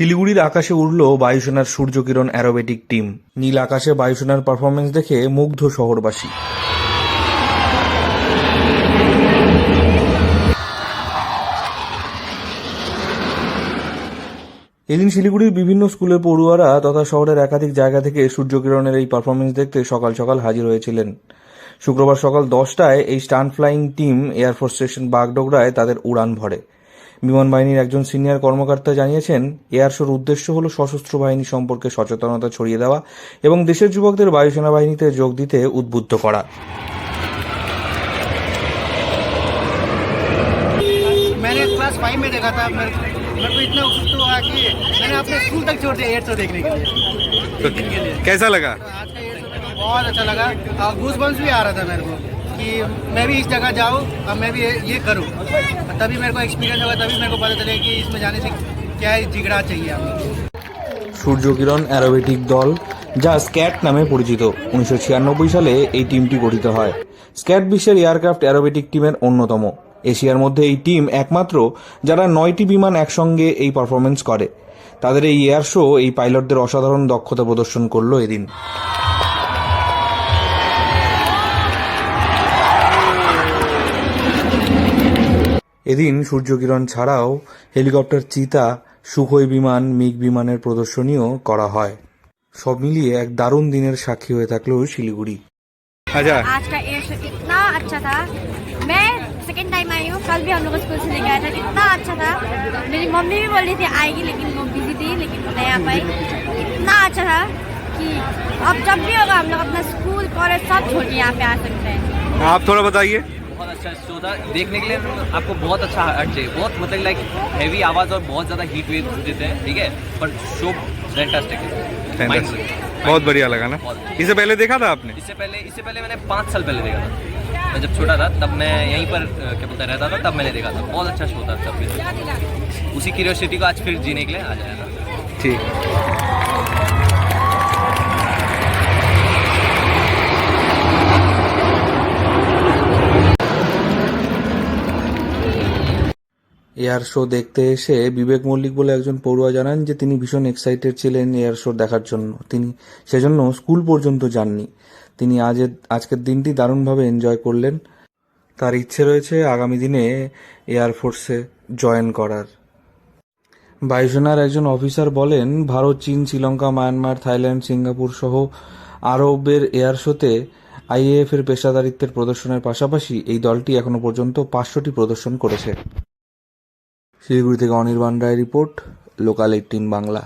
শিলিগুড়ির আকাশে উড়ল বায়ুসেনার সূর্যকিরণ অ্যারোবেটিক টিম। নীল আকাশে বায়ুসেনার পারফরমেন্স দেখে মুগ্ধ শহরবাসী। এদিন শিলিগুড়ির বিভিন্ন স্কুলের পড়ুয়ারা তথা শহরের একাধিক জায়গা থেকে সূর্যকিরণের এই পারফরমেন্স দেখতে সকাল সকাল হাজির হয়েছিলেন। শুক্রবার সকাল 10টায় এই stunt flying team air force station বাগডোগরায় তাদের উড়ান ভরে। বিমান বাহিনীর একজন সিনিয়র কর্মকর্তা জানিয়েছেন, এয়ার শোর উদ্দেশ্য হল সশস্ত্র বাহিনী সম্পর্কে সচেতনতা ছড়িয়ে দেওয়া এবং দেশের যুবকদের বায়ুসেনা বাহিনীতে যোগ দিতে উদ্বুদ্ধ করা। मैंने क्लास 5 में देखा था। मेरे को इतना उत्सुक हुआ कि मैंने अपने स्कूल तक छोड़ दिया एयर शो देखने के लिए। तो कैसा लगा? आज का एयर शो मेरे को बहुत अच्छा लगा और गूज बम्स भी आ रहा था मेरे को कि मैं भी इस जगह जाऊँ और मैं भी ये करूँ। तभी मेरे को एक्सपीरियंस होगा, तभी मेरे को पता चलेगा कि इसमें जाने से क्या जिगरा चाहिए हमें। সূর্যকিরণ অ্যারোবেটিক দল, যা স্ক্যাট নামে পরিচিত, 1996 সালে এই টিমটি গঠিত হয়। স্ক্যাট বিশ্বের এয়ারক্রাফট অ্যারোবেটিক টিমের অন্যতম। এশিয়ার মধ্যে এই টিম একমাত্র যারা 9টি বিমান একসঙ্গে এই পারফরমেন্স করে। তাদের এই এয়ার শো এই পাইলটদের অসাধারণ দক্ষতা প্রদর্শন করল এদিন। এদিন সূর্যকিরণ ছাড়াও হেলিকপ্টার, চিতা, সুখোই বিমান, মিগ বিমানের প্রদর্শনীও করা হয়। সব মিলিয়ে এক দারুণ দিনের সাক্ষী হয়ে থাকলো শিলিগুড়ি। अच्छा, आज का एयर शो इतना अच्छा था। मैं सेकेंड टाइम आई हूँ, कल भी हम लोग स्कूल से लेके आया था, इतना अच्छा था। मेरी मम्मी भी बोल रही थी आएगी, लेकिन वो बिजी थी, लेकिन नहीं आ पाई। इतना अच्छा था कि अब जब भी होगा हम लोग अपना स्कूल कॉलेज सब छोड़ के यहाँ पे आ सकते हैं। आप थोड़ा बताइए। बहुत अच्छा शो था, देखने के लिए आपको बहुत अच्छा हार्ट चाहिए। बहुत मतलब लाइक हैवी आवाज़ और बहुत ज़्यादा हीट वेव देते हैं, ठीक है, पर शो फैंटास्टिक है। बहुत बढ़िया लगा ना? इससे पहले देखा था आपने? इससे पहले मैंने 5 साल पहले देखा था। मैं जब छोटा था तब मैं यहीं पर क्या बोलता रहता था, तब मैंने देखा था। बहुत अच्छा शो था तब भी। उसी क्यूरियोसिटी को आज फिर जीने के लिए आ जाया था। ठीक। এয়ার শো দেখতে এসে বিবেক মল্লিক বলে একজন পড়ুয়া জানান যে তিনি ভীষণ এক্সাইটেড ছিলেন এয়ার শো দেখার জন্য। তিনি সেজন্য স্কুল পর্যন্ত যাননি। তিনি আজকের দিনটি দারুণভাবে এনজয় করলেন। তার ইচ্ছে রয়েছে আগামী দিনে এয়ারফোর্সে জয়েন করার। বায়ুসেনার একজন অফিসার বলেন, ভারত, চীন, শ্রীলঙ্কা, মায়ানমার, থাইল্যান্ড, সিঙ্গাপুর সহ আরবের এয়ার শোতে আইএএফ এর পেশাদারিত্বের প্রদর্শনের পাশাপাশি এই দলটি এখনো পর্যন্ত 500টি প্রদর্শন করেছে। শিলিগুড়ি থেকে অনির্বাণ রায় রিপোর্ট, লোকাল 18 বাংলা।